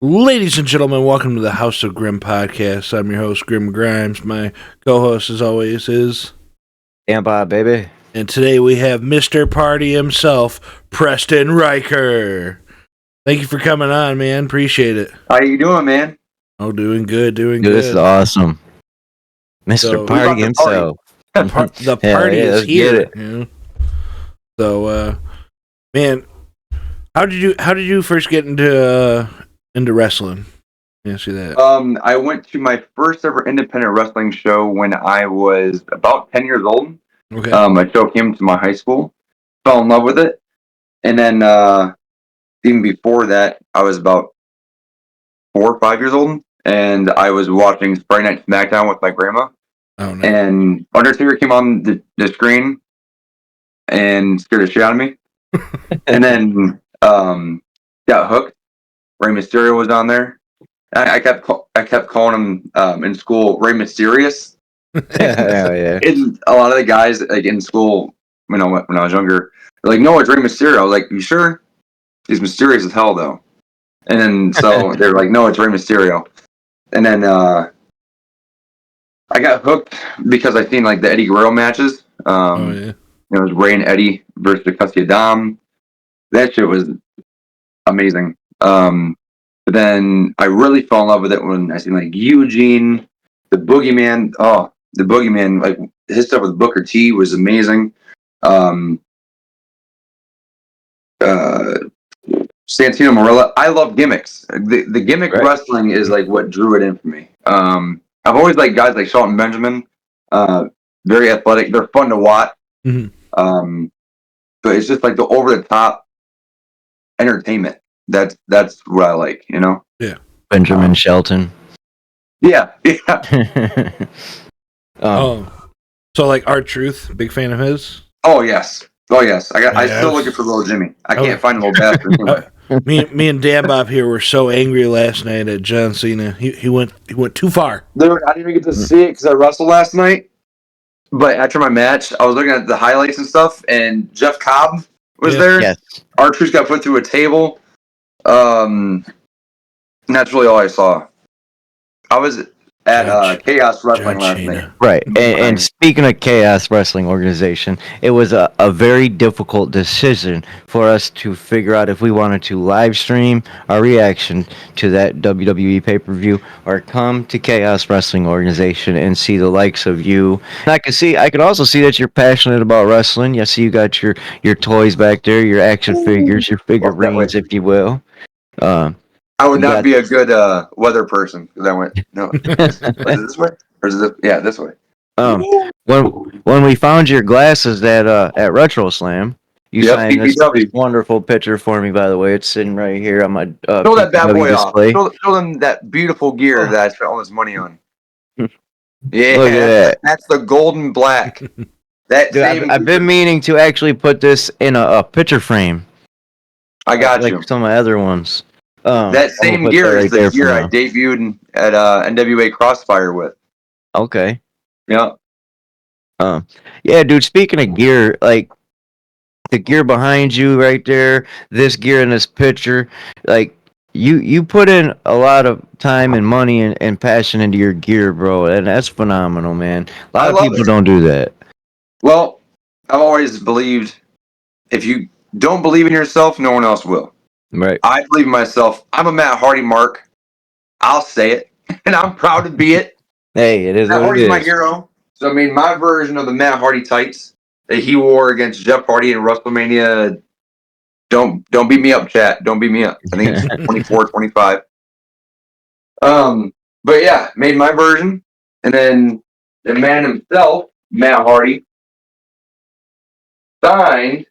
Ladies and gentlemen, welcome to the House of Grim podcast. I'm your host, Grim Grimes. My co-host, as always, is... Bob, baby. And today we have Mr. Party himself, Preston Ryker. Thank you for coming on, man. Appreciate it. How you doing, man? Oh, doing good. This is awesome. Mr. Party himself. The party is here. You know? So, man, how did you first get into wrestling? Answer that. I went to my first ever independent wrestling show when I was about 10 years old. Okay. A show came to my high school, fell in love with it, and then even before that, I was about 4 or 5 years old, and I was watching Friday Night SmackDown with my grandma. Oh no! And Undertaker came on the screen and scared the shit out of me, and then got hooked. Rey Mysterio was on there. I kept calling him in school Rey Mysterious. Yeah. And a lot of the guys like in school, when I was younger, they're like, "No, it's Rey Mysterio." I was like, "You sure?" He's mysterious as hell, though. And then so they're like, "No, it's Rey Mysterio." And then I got hooked because I seen like the Eddie Guerrero matches. It was Rey and Eddie versus the Custody Dom. That shit was amazing. But then I really fell in love with it when I seen like Eugene, the Boogeyman. Oh, the Boogeyman, like his stuff with Booker T was amazing. Santino Marella. I love gimmicks. The gimmick wrestling is like what drew it in for me. I've always liked guys like Shelton Benjamin. Very athletic. They're fun to watch. Mm-hmm. But it's just like the over the top entertainment. That's what I like, you know? Yeah. Benjamin Shelton. Yeah. So like R-Truth, big fan of his? Oh yes. I still looking for little Jimmy. I can't find the little bastard. Me and Dan Bob here were so angry last night at John Cena. He went too far. Dude, I didn't even get to see it because I wrestled last night. But after my match, I was looking at the highlights and stuff, and Jeff Cobb was there. Yes. R-Truth got put through a table. And that's really all I saw. I was at Chaos Wrestling last night. Right. And speaking of Chaos Wrestling Organization, it was a very difficult decision for us to figure out if we wanted to live stream our reaction to that WWE pay-per-view or come to Chaos Wrestling Organization and see the likes of you. And I could also see that you're passionate about wrestling. I see you got your toys back there, your action figures, your figurines, if you will. I would not be a good weather person because I went, no, is it this way? Or is it this way? When we found your glasses at Retro Slam, you signed this wonderful picture for me, by the way. It's sitting right here on my show that bad boy display. Off. Show them that beautiful gear that I spent all this money on. Yeah, look at that. That's the golden black. I've been meaning to actually put this in a picture frame. I got you. Like some of my other ones. That same gear is the gear I debuted at NWA Crossfire with. Okay. Yeah. Yeah, dude. Speaking of gear, like the gear behind you right there, this gear in this picture, like you put in a lot of time and money and passion into your gear, bro, and that's phenomenal, man. A lot of people don't do that. Well, I've always believed if you don't believe in yourself, no one else will. Right. I believe in myself. I'm a Matt Hardy mark. I'll say it, and I'm proud to be it. Hey, it is Matt what Hardy's it is. My hero. So I mean, my version of the Matt Hardy tights that he wore against Jeff Hardy in WrestleMania. Don't beat me up, chat. Don't beat me up. I think it's 24, 25. But yeah, made my version, and then the man himself, Matt Hardy, signed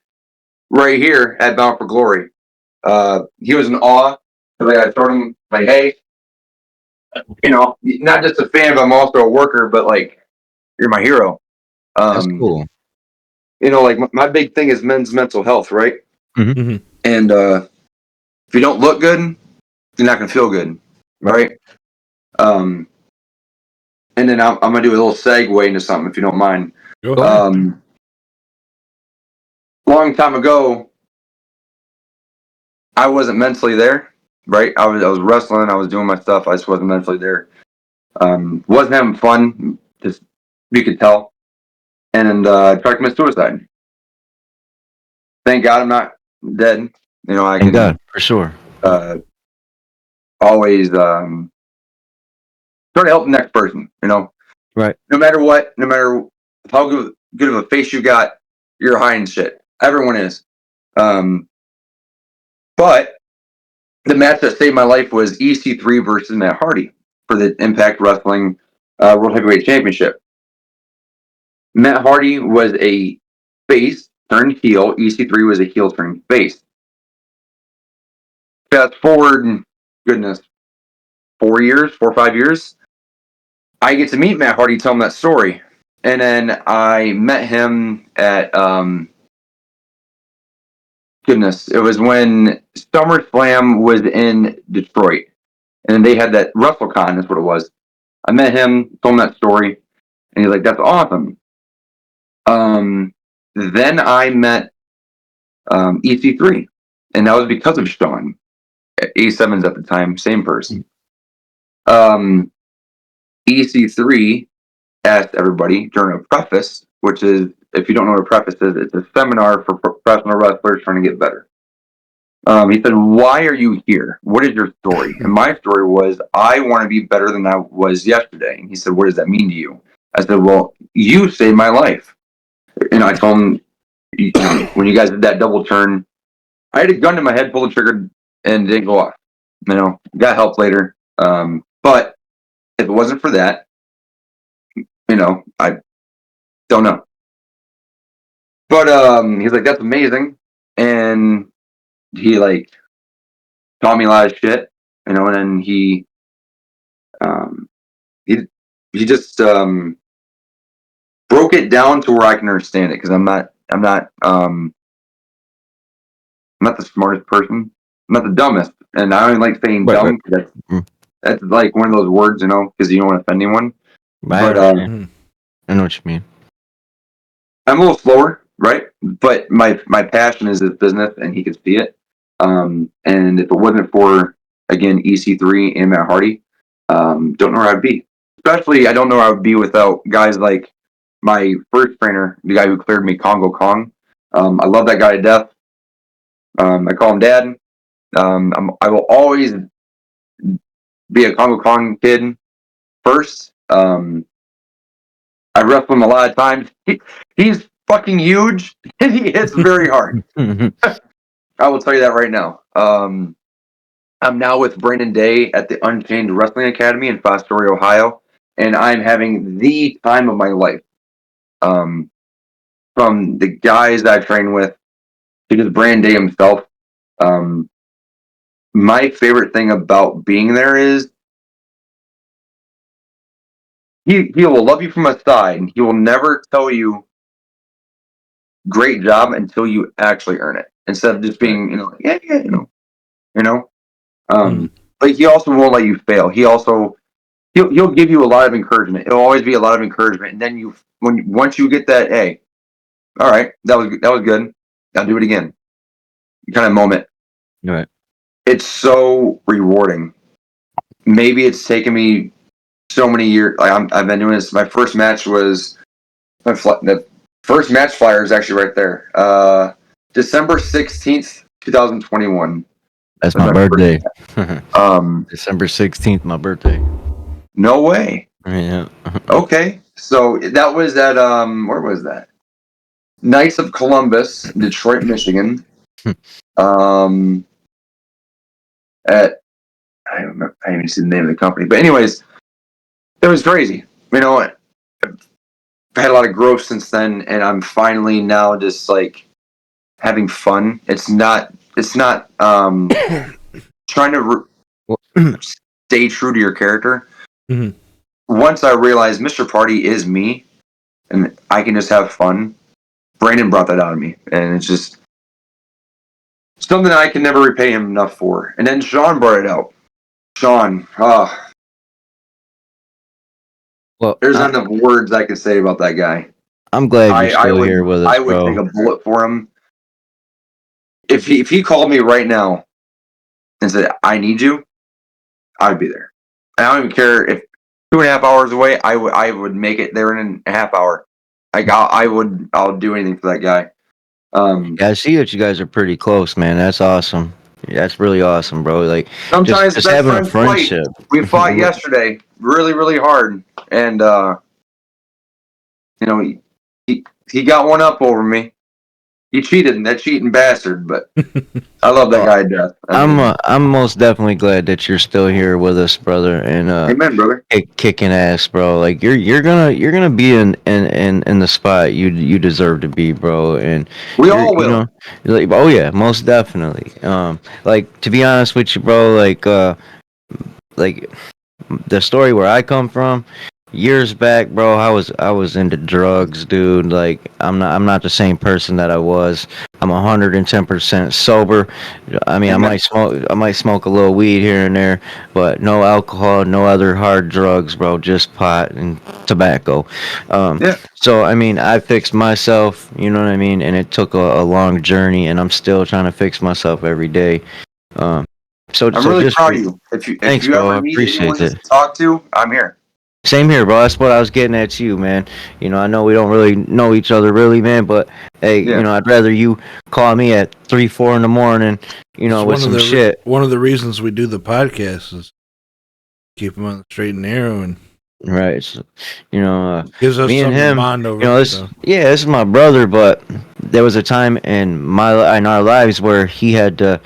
right here at Bound for Glory. He was in awe. Like I told him, like, hey, you know, not just a fan, but I'm also a worker. But like, you're my hero. That's cool. You know, like my big thing is men's mental health, right? Mm-hmm. And if you don't look good, you're not gonna feel good, right? And then I'm gonna do a little segue into something, if you don't mind. Long time ago, I wasn't mentally there. right? I was wrestling, I was doing my stuff, I just wasn't mentally there. Wasn't having fun, just you could tell. And tried to commit suicide. Thank God I'm not dead. You know, I Thank can God, for sure. always try to help the next person, you know. Right. No matter what, no matter how good of a face you got, you're hiding shit. Everyone is. But the match that saved my life was EC3 versus Matt Hardy for the Impact Wrestling World Heavyweight Championship. Matt Hardy was a face turned heel. EC3 was a heel turned face. Fast forward, goodness, 4 or 5 years. I get to meet Matt Hardy, tell him that story. And then I met him at, goodness, it was when SummerSlam was in Detroit. And then they had that WrestleCon, that's what it was. I met him, told him that story, and he's like, that's awesome. Then I met EC3, and that was because of Sean. A7's at the time, same person. EC3 asked everybody during a preface, which is, if you don't know what a preface is, it's a seminar for professional wrestlers trying to get better. He said, why are you here? What is your story? And my story was, I want to be better than I was yesterday. And he said, what does that mean to you? I said, well, you saved my life. And I told him, you know, when you guys did that double turn, I had a gun to my head, pulled the trigger, and it didn't go off. You know, got help later. But if it wasn't for that, you know, I don't know. But he's like, that's amazing. And he like taught me a lot of shit, you know, and then he just broke it down to where I can understand it, because I'm not the smartest person. I'm not the dumbest, and I don't like saying dumb. Right. That's like one of those words, you know, because you don't want to offend anyone. But I know what you mean. I'm a little slower, right? But my passion is his business, and he can see it. And if it wasn't for, again, EC3 and Matt Hardy, don't know where I'd be. Especially, I don't know where I would be without guys like my first trainer, the guy who cleared me, Congo Kong. I love that guy to death. I call him Dad. I will always be a Congo Kong kid first. I've wrestled him a lot of times. He's fucking huge, and he hits very hard. I will tell you that right now. I'm now with Brandon Day at the Unchained Wrestling Academy in Fostoria, Ohio, and I'm having the time of my life. From the guys that I train with to just Brandon Day himself. My favorite thing about being there is he will love you from a side. He will never tell you great job until you actually earn it, instead of just being, you know, yeah, you know. But he also won't let you fail. He'll give you a lot of encouragement. It'll always be a lot of encouragement. And then once you get that, hey, all right, that was good. I'll do it again. Kind of moment. Right. It's so rewarding. Maybe it's taken me so many years. Like I've been doing this. My first match was the first match flyer is actually right there. December 16th, 2021. That's my birthday. December 16th, my birthday. No way. Yeah. Okay. So that was at where was that? Knights of Columbus, Detroit, Michigan. At I don't remember, I didn't even see the name of the company. But anyways, it was crazy. You know, I've had a lot of growth since then, and I'm finally now just like having fun. It's not trying to stay true to your character. Mm-hmm. Once I realized Mr. Party is me, and I can just have fun, Brandon brought that out of me, and it's just something I can never repay him enough for. And then Sean brought it out. Sean, well, there's not enough words I could say about that guy. I'm glad you're still here with us, I would take a bullet for him. If he called me right now and said, I need you, I'd be there. And I don't even care if 2.5 hours away, I would make it there in a half hour. Like I'll do anything for that guy. Yeah, I see that you guys are pretty close, man. That's awesome. Yeah, that's really awesome, bro. Like sometimes just having a friendship. We fought yesterday, really, really hard, and you know, he got one up over me. He cheated, that cheating bastard. But I love that guy to death. I'm most definitely glad that you're still here with us, brother. And amen, brother. Kicking ass, bro. Like you're gonna be in the spot you deserve to be, bro. And we all will. You know, like, oh yeah, most definitely. Like to be honest with you, bro. Like the story where I come from. Years back, bro, I was into drugs, dude. Like I'm not the same person that I was. I'm 110% sober. I mean, I might smoke a little weed here and there, but no alcohol, no other hard drugs, bro. Just pot and tobacco. Yeah. So I mean, I fixed myself. You know what I mean? And it took a long journey, and I'm still trying to fix myself every day. I'm really proud of you. If you ever need anyone to talk to, I'm here. Same here, bro. That's what I was getting at you, man. You know, I know we don't really know each other, really, man. But hey, you know, I'd rather you call me at 3, 4 in the morning, you know, with some shit. One of the reasons we do the podcast is keep them on the straight and narrow, and right. So, you know, gives us me and him. To bond over. You know, this is my brother, but there was a time in our lives where he had to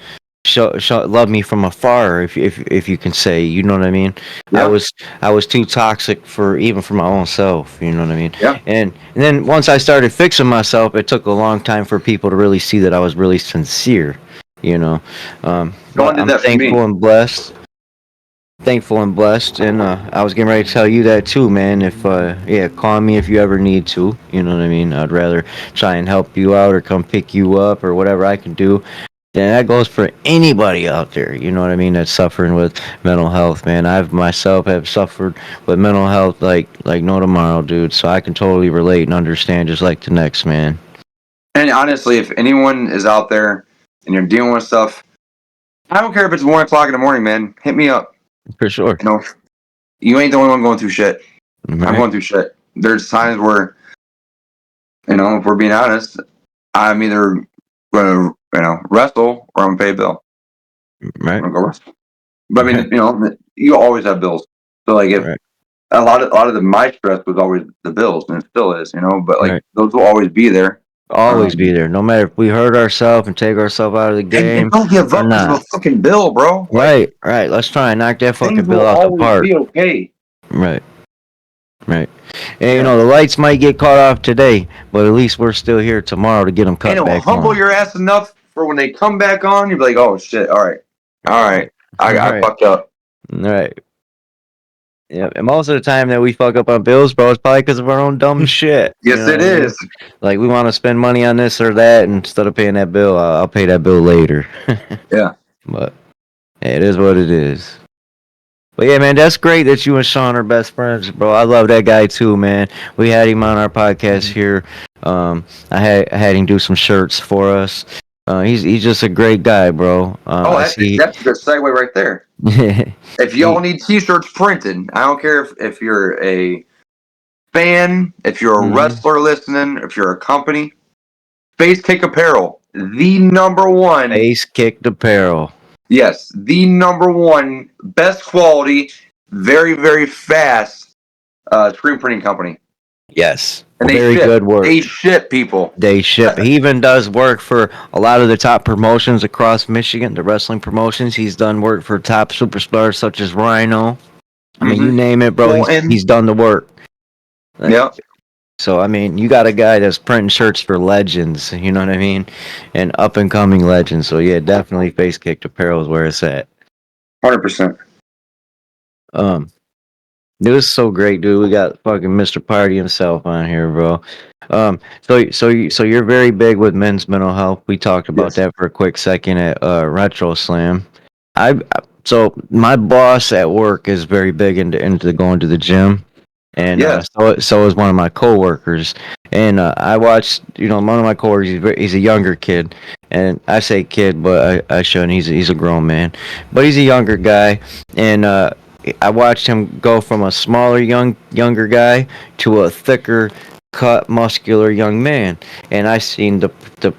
love me from afar, if you can say, you know what I mean. Yeah. I was too toxic for my own self, you know what I mean. Yeah. And then once I started fixing myself, it took a long time for people to really see that I was really sincere, you know. I'm thankful and blessed. And I was getting ready to tell you that too, man. If call me if you ever need to, you know what I mean. I'd rather try and help you out or come pick you up or whatever I can do. And that goes for anybody out there, you know what I mean, that's suffering with mental health, man. I've myself have suffered with mental health like no tomorrow, dude. So I can totally relate and understand just like the next man. And honestly, if anyone is out there and you're dealing with stuff, I don't care if it's 1 o'clock in the morning, man. Hit me up. For sure. You know, you ain't the only one going through shit. Right. I'm going through shit. There's times where, you know, if we're being honest, I'm either going to, you know, wrestle or I'm gonna pay a bill. Right. I'm gonna go wrestle. But I mean, you know, you always have bills. So like, if a lot of my stress was always the bills, and it still is, you know. But like, those will always be there. Always be there, no matter if we hurt ourselves and take ourselves out of the game. And don't give up because of a fucking bill, bro. Right. Let's try and knock that fucking bill out the park. Be okay. Right. And you know, the lights might get cut off today, but at least we're still here tomorrow to get them cut back on. And it'll humble your ass enough for when they come back on, you'll be like, oh shit, all right, I fucked up. Right. Yeah, and most of the time that we fuck up on bills, bro, it's probably because of our own dumb shit. Yes, it is. Like, we want to spend money on this or that, and instead of paying that bill, I'll pay that bill later. Yeah. But hey, it is what it is. But yeah, man, that's great that you and Sean are best friends, bro. I love that guy too, man. We had him on our podcast here. I had him do some shirts for us. He's just a great guy, bro. That's a good segue right there. If y'all need t-shirts printed, I don't care if you're a fan, if you're a wrestler listening, if you're a company, Face Kick Apparel, the number one. Face Kick Apparel. Yes, the number one, best quality, very, very fast screen printing company. Yes. And very good work. They ship people. They ship. He even does work for a lot of the top promotions across Michigan, the wrestling promotions. He's done work for top superstars such as Rhino. I mean, you name it, bro. He's done the work. Yeah. So, I mean, you got a guy that's printing shirts for legends, you know what I mean? And up-and-coming legends. So, yeah, definitely Face Kick Apparel is where it's at. 100%. It was so great, dude. We got fucking Mr. Party himself on here, bro. So you're very big with men's mental health. We talked about that for a quick second at Retro Slam. So my boss at work is very big into going to the gym, And so is one of my coworkers. And I watched, one of my coworkers. He's a younger kid, and I say kid, but I shouldn't. He's a grown man, but he's a younger guy, and I watched him go from a smaller younger guy to a thicker cut muscular young man, and I seen the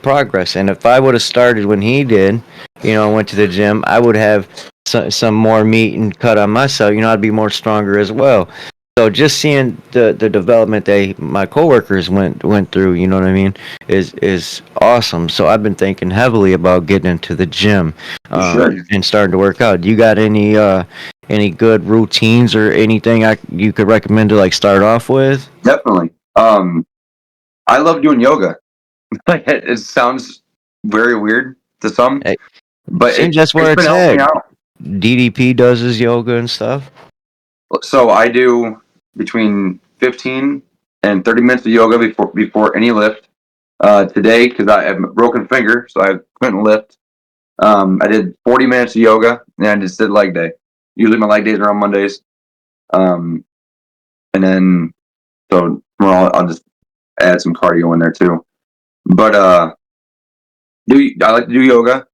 progress. And if I would have started when he did, went to the gym, I would have some more meat and cut on myself. I'd be more stronger as well. So just seeing the development my coworkers went through, you know what I mean, is awesome. So I've been thinking heavily about getting into the gym and starting to work out. Do you got any good routines or anything you could recommend to like start off with? Definitely. I love doing yoga. It sounds very weird to some, but that's where it's at. DDP does his yoga and stuff. So I do between 15 and 30 minutes of yoga before any lift. Today, because I have a broken finger, so I couldn't lift. I did 40 minutes of yoga, and I just did leg day. Usually my leg days are on Mondays. And then, so tomorrow I'll just add some cardio in there too. But I like to do yoga.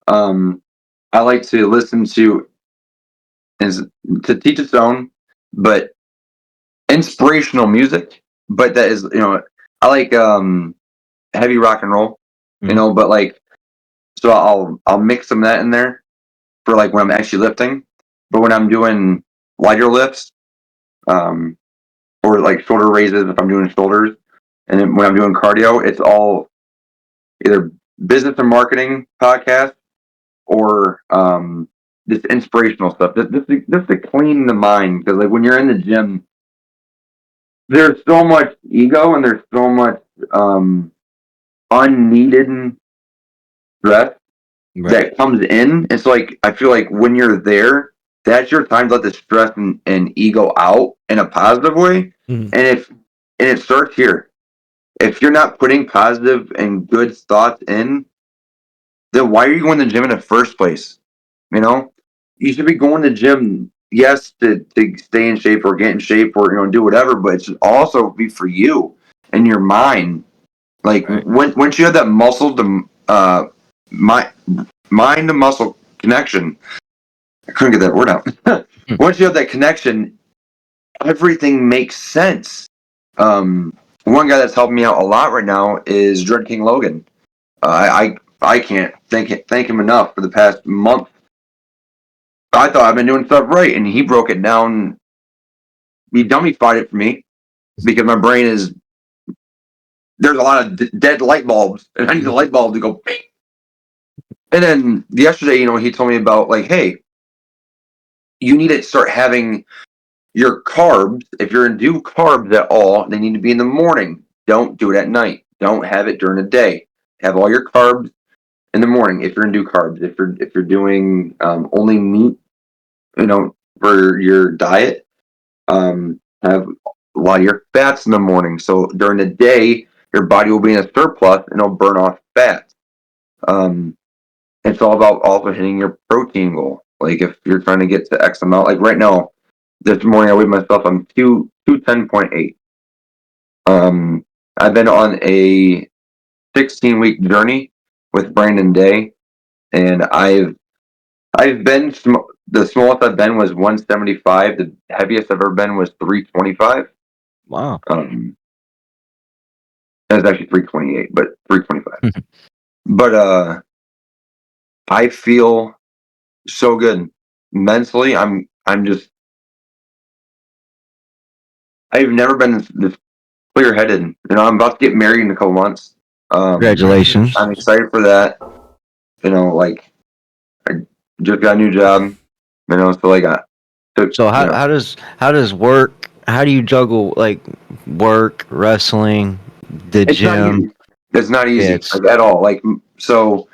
I like to listen to teach its own, but inspirational music. But that is, I like heavy rock and roll, but like, so I'll mix some of that in there for like when I'm actually lifting. But when I'm doing lighter lifts, or like shoulder raises if I'm doing shoulders, and then when I'm doing cardio, it's all either business and marketing podcast or this inspirational stuff. Just to clean the mind, because like when you're in the gym, there's so much ego and there's so much unneeded stress that comes in. It's like I feel like when you're there, that's your time to let the stress and ego out in a positive way. And it starts here. If you're not putting positive and good thoughts in, then why are you going to the gym in the first place? You should be going to the gym, yes, to stay in shape or get in shape or do whatever, but it should also be for you and your mind. Like once you have that muscle to mind to muscle connection, I couldn't get that word out. Once you have that connection, everything makes sense. One guy that's helping me out a lot right now is Dread King Logan. I can't thank him enough for the past month. I thought I've been doing stuff right, and he broke it down. He dummified it for me because my brain is there's a lot of dead light bulbs, and I need the light bulb to go. Bing! And then yesterday, he told me about like, hey, you need to start having your carbs. If you're going to do carbs at all, they need to be in the morning. Don't do it at night. Don't have it during the day. Have all your carbs in the morning if you're going to do carbs. If you're doing only meat, for your diet, have a lot of your fats in the morning. So during the day, your body will be in a surplus and it'll burn off fat. It's all about also hitting your protein goal. Like if you're trying to get to X amount, like right now, this morning I weighed myself. I'm 210.8. I've been on a 16-week journey with Brandon Day, and I've been the smallest I've been was 175. The heaviest I've ever been was 325. Wow. It was actually 328, but 325. But I feel so good mentally. I'm just. I've never been this clear-headed. I'm about to get married in a couple months. Congratulations. I'm excited for that. Like I just got a new job. So like how does work? How do you juggle like work, wrestling, the gym? It's not easy like, at all. Like so,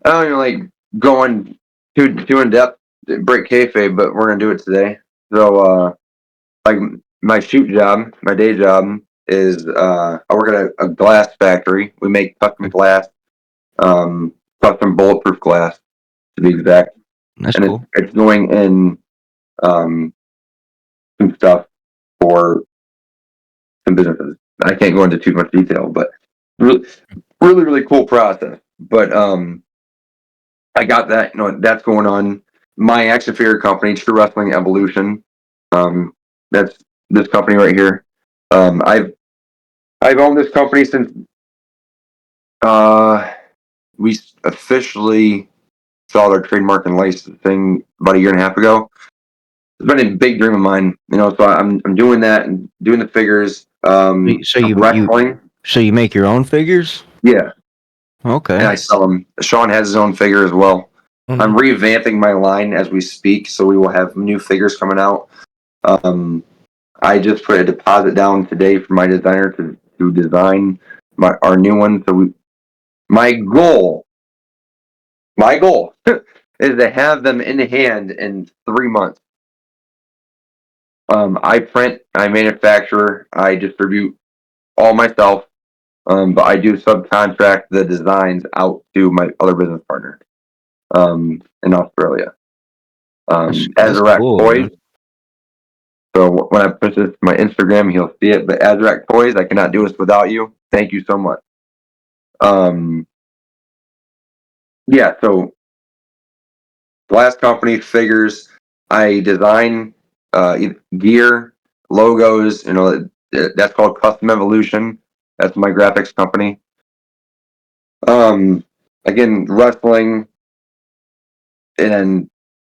I don't even like going too in depth to break kayfabe, but we're gonna do it today. So like my shoot job, my day job is I work at a glass factory. We make custom glass, custom bulletproof glass to be exact. That's cool. It's going in some stuff for some businesses. I can't go into too much detail, but really, really, really cool process. But I got that. That's going on. My action figure company, True Wrestling Evolution. That's this company right here. I've owned this company since we officially saw our trademark and licensing about a year and a half ago. It's been a big dream of mine, So I'm doing that and doing the figures. Wrestling. So you make your own figures? Yeah. Okay. And I sell them. Sean has his own figure as well. Mm-hmm. I'm revamping my line as we speak, so we will have new figures coming out. I just put a deposit down today for my designer to design our new one. So my goal is to have them in hand in 3 months. I print, I manufacture, I distribute all myself, but I do subcontract the designs out to my other business partner in Australia. Azarac cool, Toys. man. So when I put this to my Instagram, he'll see it. But Azarac Toys, I cannot do this without you. Thank you so much. Yeah, so last company, figures. I design gear, logos. That's called Custom Evolution. That's my graphics company. Again, wrestling, and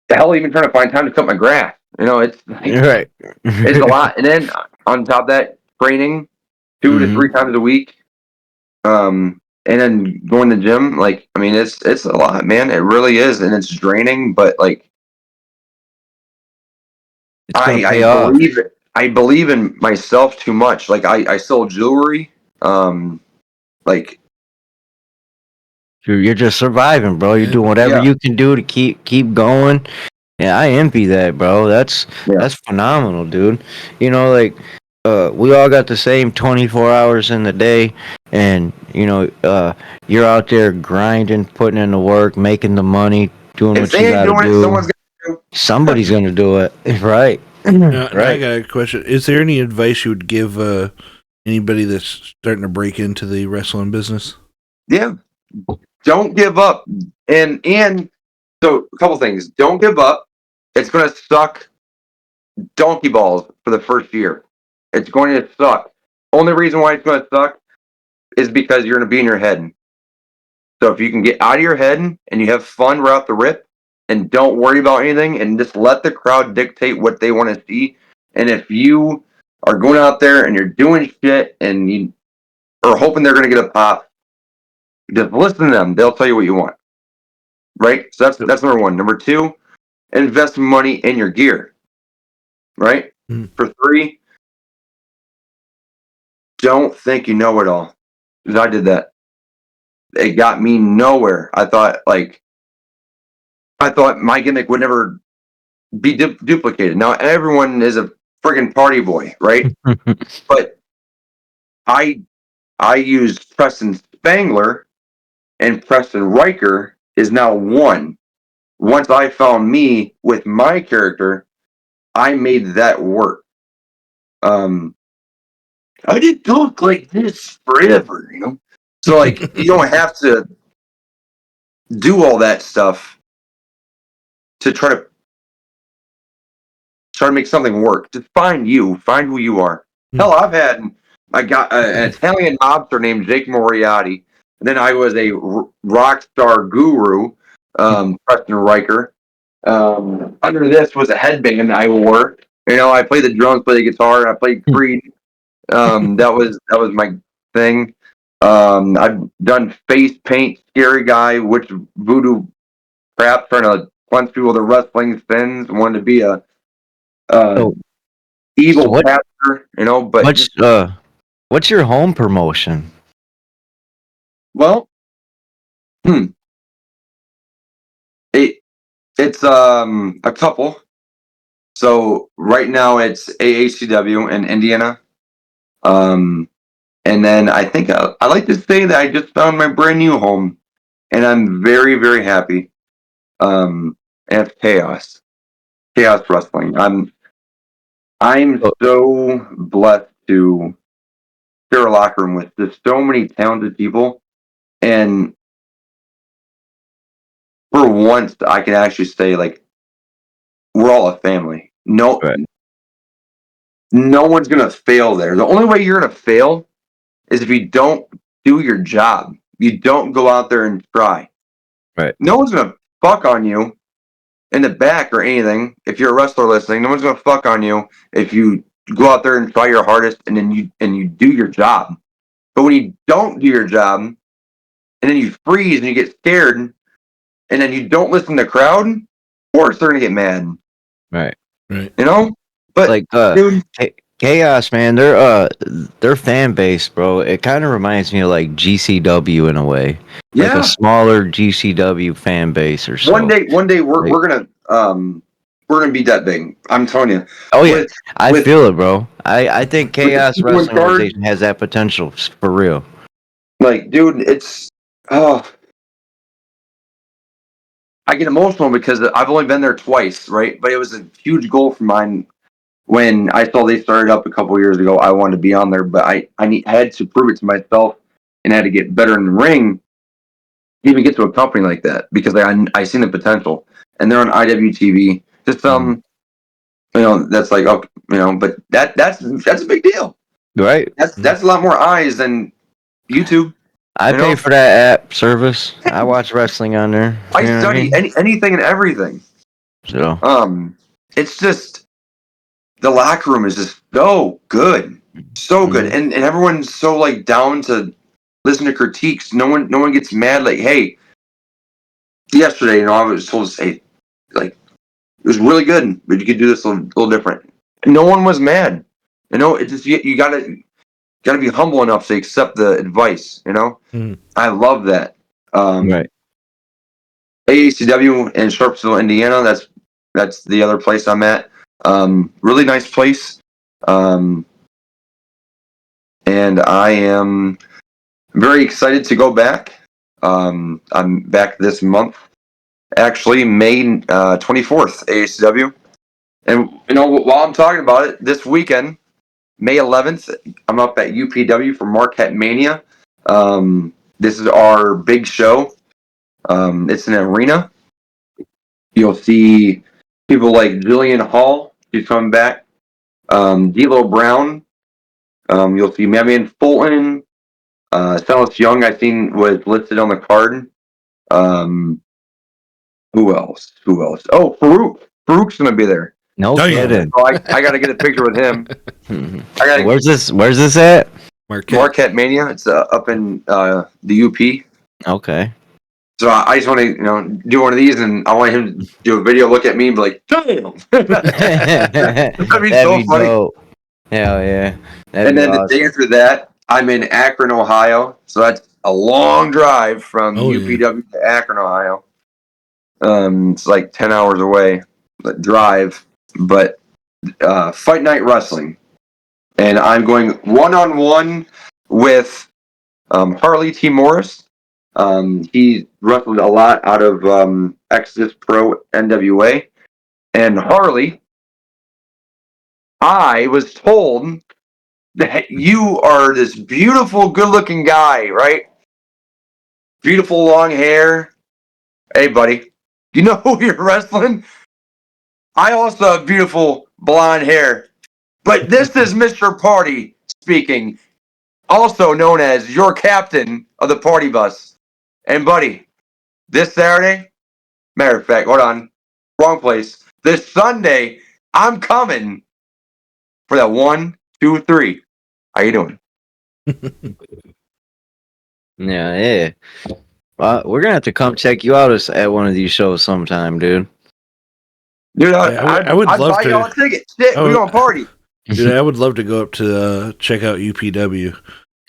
the hell, even trying to find time to cut my grass. It's right. It's a lot. And then on top of that, training 2 to 3 times a week. And then going to the gym, it's a lot, man. It really is, and it's draining. But I believe in myself too much. I sell jewelry. You're just surviving, bro. You're doing whatever you can do to keep going. Yeah, I envy that, bro. That's phenomenal, dude. We all got the same 24 hours in the day, and you're out there grinding, putting in the work, making the money, doing what you gotta do. Somebody's gonna do it, right? Right. I got a question. Is there any advice you would give anybody that's starting to break into the wrestling business? Yeah, don't give up. And so a couple things. Don't give up. It's gonna suck donkey balls for the first year. It's going to suck. Only reason why it's going to suck is because you're going to be in your head. So if you can get out of your head and you have fun right off the rip and don't worry about anything and just let the crowd dictate what they want to see. And if you are going out there and you're doing shit and you are hoping they're going to get a pop, just listen to them. They'll tell you what you want. Right? So that's number 1. Number 2, invest money in your gear. Right? Mm-hmm. For 3, don't think you know it all. Because I did that. It got me nowhere. I thought my gimmick would never be duplicated. Now everyone is a friggin' party boy, right? But I used Preston Spangler, and Preston Ryker is now one. Once I found me with my character, I made that work. I didn't look like this forever, So you don't have to do all that stuff to try to make something work. Just find who you are. Hell, I got an Italian mobster named Jake Moriarty, and then I was a rock star guru, Preston Ryker. Under this was a headband I wore. I played the drums, played the guitar, I played Creed. That was my thing. I've done face paint, scary guy, which voodoo crap, trying to punch people with the wrestling fins. Wanted to be a evil pastor, But what's your home promotion? Well, it's a couple. So right now it's AACW in Indiana. And then I think I like to say that I just found my brand new home, and I'm very, very happy. And it's Chaos Wrestling. I'm so blessed to share a locker room with just so many talented people, and for once, I can actually say like we're all a family. Right. No one's gonna fail there. The only way you're gonna fail is if you don't do your job. You don't go out there and try. Right. No one's gonna fuck on you in the back or anything. If you're a wrestler listening, no one's gonna fuck on you if you go out there and try your hardest and then you do your job. But when you don't do your job and then you freeze and you get scared and then you don't listen to the crowd, of course they're gonna get mad. Right. Right. You know? But Like dude, Chaos, man, their fan base, bro. It kind of reminds me of like GCW in a way, like yeah. a smaller GCW fan base or so. One day we're gonna be that big. I'm telling you. Oh yeah, I feel it, bro. I think Chaos Wrestling Organization has that potential for real. Like, dude, it's I get emotional because I've only been there twice, right? But it was a huge goal for mine when I saw they started up a couple years ago. I wanted to be on there, but I had to prove it to myself and had to get better in the ring to even get to a company like that because I seen the potential, and they're on IWTV. Just that's like but that's a big deal, right? That's a lot more eyes than YouTube. I pay for that app service. I watch wrestling on there. I study anything and everything. So it's just the locker room is just so good, and everyone's so like down to listen to critiques. No one gets mad. Like, hey, yesterday, I was told to say, like, it was really good, but you could do this a little different. No one was mad. It's just you gotta be humble enough to accept the advice. I love that. right. AACW in Sharpsville, Indiana. That's the other place I'm at. Really nice place. And I am very excited to go back. I'm back this month, actually May 24th, AACW. And while I'm talking about it, this weekend, May 11th, I'm up at UPW for Marquette Mania. This is our big show. It's an arena. You'll see people like Jillian Hall. She's coming back. D'Lo Brown. You'll see Marion Fulton. Silas Young, I seen, was listed on the card. Who else? Oh, Farouk. Farouk's going to be there. No kidding. So I got to get a picture with him. Where's this at? Marquette Mania. It's up in the UP. Okay. So I just want to, do one of these, and I want him to do a video, look at me, and be like, "Damn!" That'd be so funny. Dope. Hell yeah! And then the day after that, I'm in Akron, Ohio. So that's a long drive from UPW to Akron, Ohio. It's like 10 hours away, drive. But Fight Night Wrestling, and I'm going one-on-one with Harley T. Morris. He wrestled a lot out of Exodus Pro NWA. And Harley, I was told that you are this beautiful, good-looking guy, right? Beautiful long hair. Hey, buddy, you know who you're wrestling? I also have beautiful blonde hair. But this is Mr. Party speaking, also known as your captain of the party bus. And, buddy, this Saturday, matter of fact, hold on, wrong place. This Sunday, I'm coming for that 1, 2, 3. How you doing? Yeah. We're gonna have to come check you out at one of these shows sometime, dude. Dude, I would love to. Y'all a ticket. Shit, we gonna party. Dude, I would love to go up to check out UPW.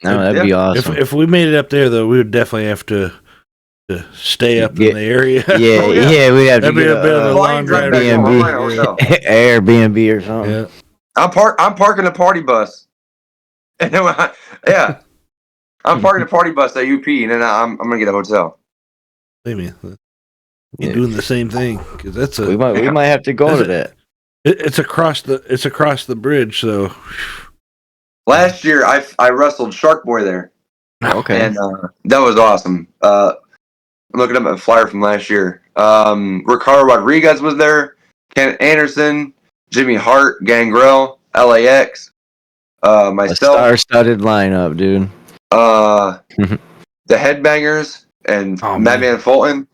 No, that'd be awesome. If we made it up there, though, we would definitely have to stay up in the area. Yeah, we have to get a bit of a long drive. Airbnb or something. Yeah. I'm parking the party bus. And then I'm parking the party bus at UP, and then I'm gonna get a hotel. You're doing the same thing because that's we might have to go to that. It's across the bridge. So Last year, I wrestled Shark Boy there. Okay. And that was awesome. I'm looking up a flyer from last year. Ricardo Rodriguez was there. Ken Anderson, Jimmy Hart, Gangrel, LAX, A myself, star-studded lineup, dude. the Headbangers, and Madman Fulton.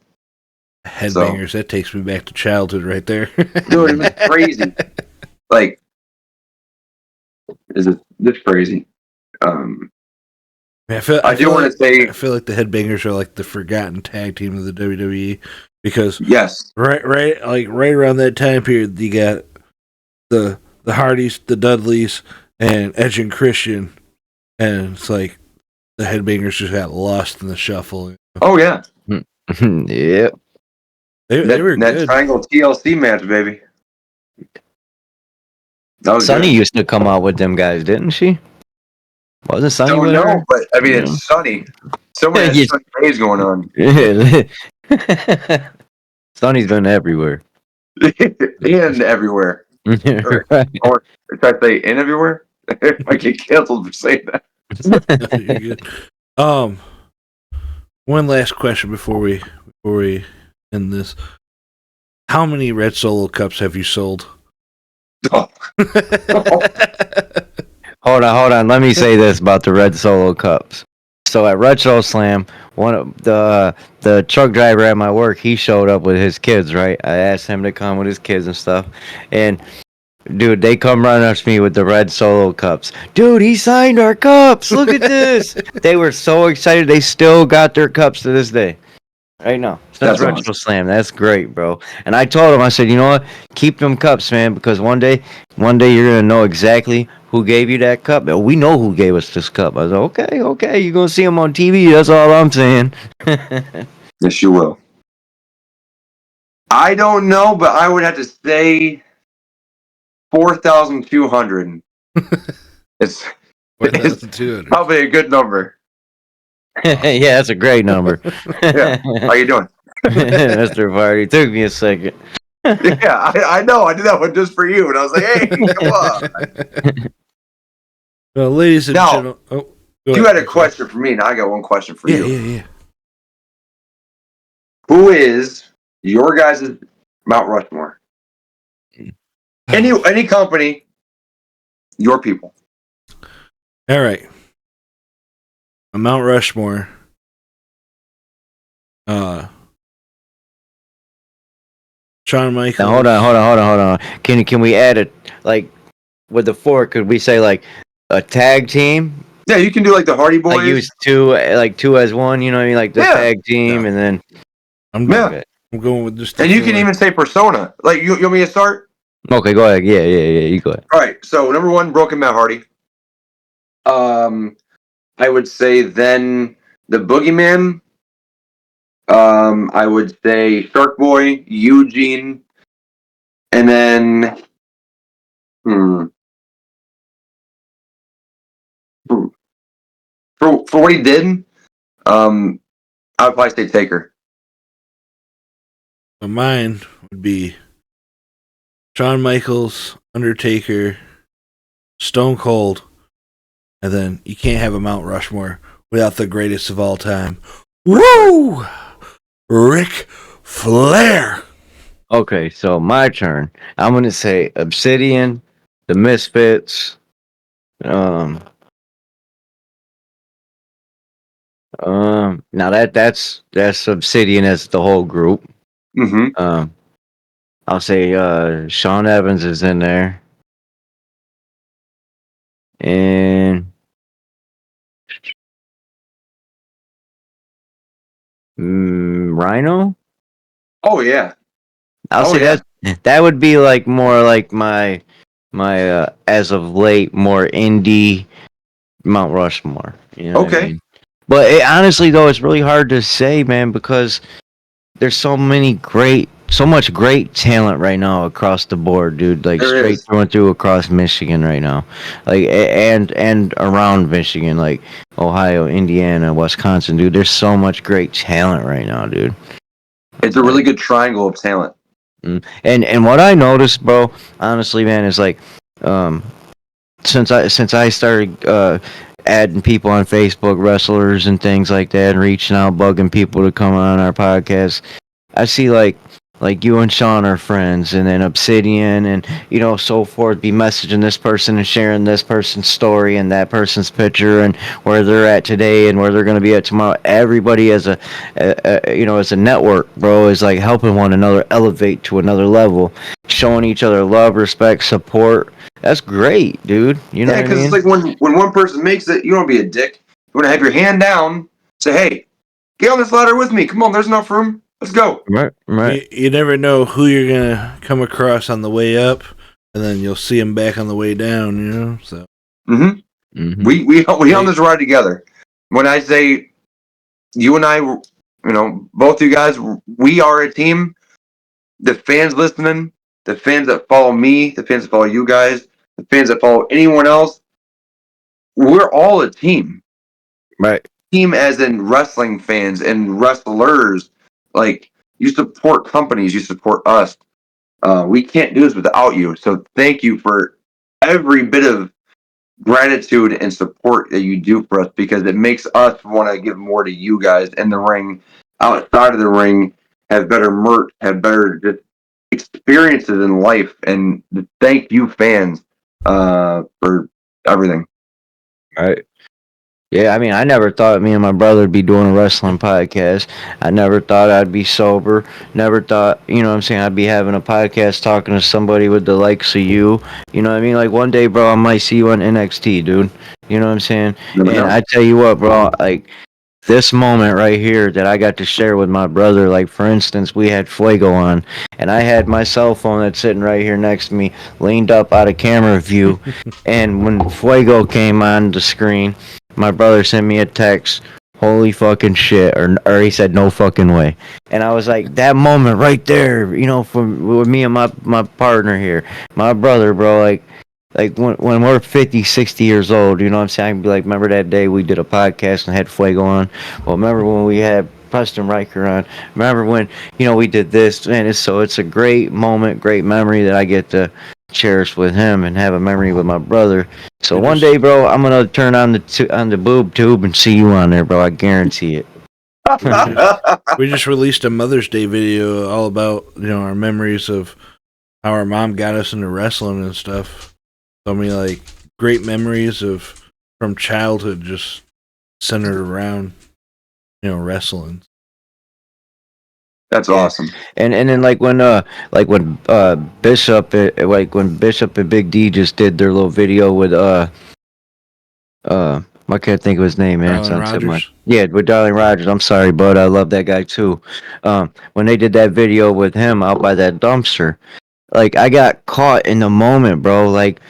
Headbangers, that takes me back to childhood right there. Dude, it was crazy. Like, is it this crazy? I feel like the Headbangers are like the forgotten tag team of the WWE because right around that time period you got the Hardys, the Dudleys, and Edge and Christian, and it's like the Headbangers just got lost in the shuffle. Oh yeah, yep. They were that good. Triangle TLC match, baby. Sunny used to come out with them guys, didn't she? Wasn't Sunny with her? No, but I mean it's sunny. So many sunny days going on. Sunny's been everywhere. And everywhere. Or should I say in everywhere? I get canceled for saying that. You're good. One last question before we end this. How many Red Solo Cups have you sold? Oh. Hold on. Let me say this about the Red Solo Cups. So at Retro Slam, one of the truck driver at my work, he showed up with his kids, right? I asked him to come with his kids and stuff. And dude, they come running up to me with the Red Solo Cups. Dude, he signed our cups. Look at this. They were so excited. They still got their cups to this day. Right now. That's Retro awesome. Slam. That's great, bro. And I told him, I said, you know what? Keep them cups, man, because one day you're gonna know exactly who gave you that cup. We know who gave us this cup. I said, okay, you're gonna see them on TV. That's all I'm saying. Yes, you will. I don't know, but I would have to say 4,200. It's 4,200. Probably a good number. Yeah, that's a great number. Yeah. How you doing? Mr. Vardy, took me a second. Yeah, I know. I did that one just for you, and I was like, "Hey, come on." Well, ladies and gentlemen, you had a question for me. Now I got one question for you. Yeah. Who is your guys' Mount Rushmore? Any company, your people. All right. Mount Rushmore. Shawn Michaels. Now, hold on. Can we add it like with the 4? Could we say like a tag team? Yeah, you can do like the Hardy Boys. Like use two as one. You know what I mean? Like the tag team, and then I'm going with just. And you can even say Persona. Like you want me to start? Okay, go ahead. Yeah. You go ahead. All right. So number 1, Broken Matt Hardy. I would say then the Boogeyman. I would say Shark Boy, Eugene, and then for what he did, I would probably say Taker. But mine would be Shawn Michaels, Undertaker, Stone Cold, and then you can't have a Mount Rushmore without the greatest of all time. Woo! Ric Flair. Okay, so my turn. I'm gonna say Obsidian, the Misfits, now that's Obsidian as the whole group. Mm-hmm. I'll say Sean Evans is in there, and Rhino. Oh yeah. I'll say that would be like more like my as of late more indie Mount Rushmore. You know what I mean? But honestly though, it's really hard to say, man, because there's so much great talent right now across the board, dude. Like straight through across Michigan right now, like and around Michigan, like Ohio, Indiana, Wisconsin, dude. There's so much great talent right now, dude. It's a really good triangle of talent. And what I noticed, bro, honestly, man, is like, since I started adding people on Facebook, wrestlers and things like that, and reaching out, bugging people to come on our podcast, I see like you and Sean are friends, and then Obsidian and so forth be messaging this person and sharing this person's story and that person's picture and where they're at today and where they're going to be at tomorrow. Everybody as as a network, bro, is like helping one another elevate to another level, showing each other love, respect, support. That's great, dude. You know what I because mean? it's like when one person makes it, you don't be a dick. You want to have your hand down, say, hey, get on this ladder with me. Come on, there's enough room. Let's go. Right. You never know who you're gonna come across on the way up, and then you'll see them back on the way down. So. We on this ride together. When I say you and I, both you guys, we are a team. The fans listening, the fans that follow me, the fans that follow you guys, the fans that follow anyone else, we're all a team. Right. Team as in wrestling fans and wrestlers. Like, you support companies, you support us. We can't do this without you. So thank you for every bit of gratitude and support that you do for us, because it makes us want to give more to you guys in the ring, outside of the ring, have better merch, have better just experiences in life. And thank you, fans, for everything. Right. Yeah, I mean, I never thought me and my brother would be doing a wrestling podcast. I never thought I'd be sober. Never thought, I'd be having a podcast talking to somebody with the likes of you. You know what I mean? Like, one day, bro, I might see you on NXT, dude. You know what I'm saying? And I tell you what, bro, like, this moment right here that I got to share with my brother, like, for instance, we had Fuego on, and I had my cell phone that's sitting right here next to me, leaned up out of camera view, and when Fuego came on the screen, my brother sent me a text, holy fucking shit, or he said no fucking way. And I was like, that moment right there, with me and my partner here, my brother, bro, like when we're 50, 60 years old, you know what I'm saying? I can be like, remember that day we did a podcast and had Fuego on? Well, remember when we had Preston Ryker on? Remember when, we did this? Man, it's a great moment, great memory that I get to cherish with him and have a memory with my brother. So one day, bro, I'm gonna turn on the boob tube and see you on there, bro. I guarantee it. We just released a Mother's Day video all about our memories of how our mom got us into wrestling and stuff. So many like great memories from childhood, just centered around wrestling. That's awesome. And then when Bishop and Big D just did their little video with I can't think of his name, man. Darling Rogers. Yeah, with Darling Rogers. I'm sorry, bud. I love that guy too. When they did that video with him out by that dumpster, like, I got caught in the moment, bro. Like,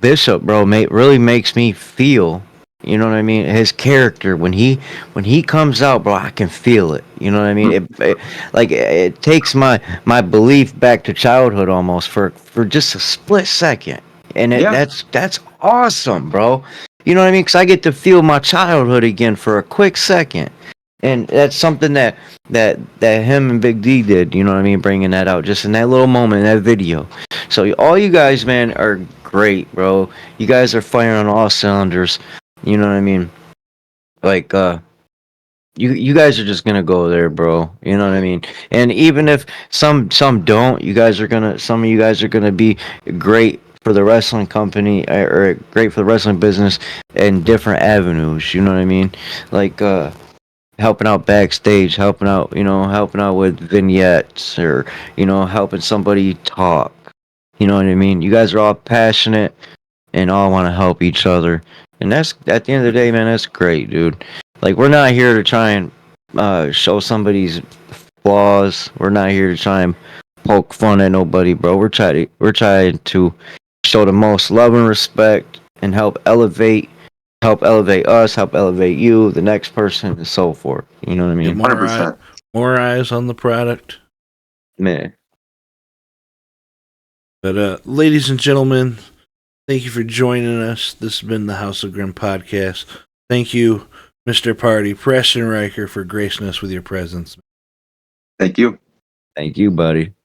Bishop, bro, really makes me feel. You know what I mean? His character, when he comes out, bro, I can feel it. You know what I mean? It takes my belief back to childhood almost for just a split second, and that's awesome, bro. You know what I mean? Because I get to feel my childhood again for a quick second. And that's something that him and Big D did, you know what I mean, bringing that out just in that little moment in that video. So all you guys, man, are great, bro. You guys are firing on all cylinders. You know what I mean? Like, you guys are just gonna go there, bro. You know what I mean? And even if some don't, some of you guys are gonna be great for the wrestling company or great for the wrestling business in different avenues. You know what I mean? Like, helping out backstage, helping out with vignettes, or helping somebody talk. You know what I mean? You guys are all passionate and all want to help each other, and that's, at the end of the day, man, that's great, dude. Like, we're not here to try and show somebody's flaws. We're not here to try and poke fun at nobody, bro. We're trying to show the most love and respect and help elevate us, help elevate you, the next person, and so forth. You know what I mean? 100%. More eyes on the product. Man. But ladies and gentlemen, thank you for joining us. This has been the House of Grim podcast. Thank you, Mr. Party, Preston Ryker, for gracing us with your presence. Thank you. Thank you, buddy.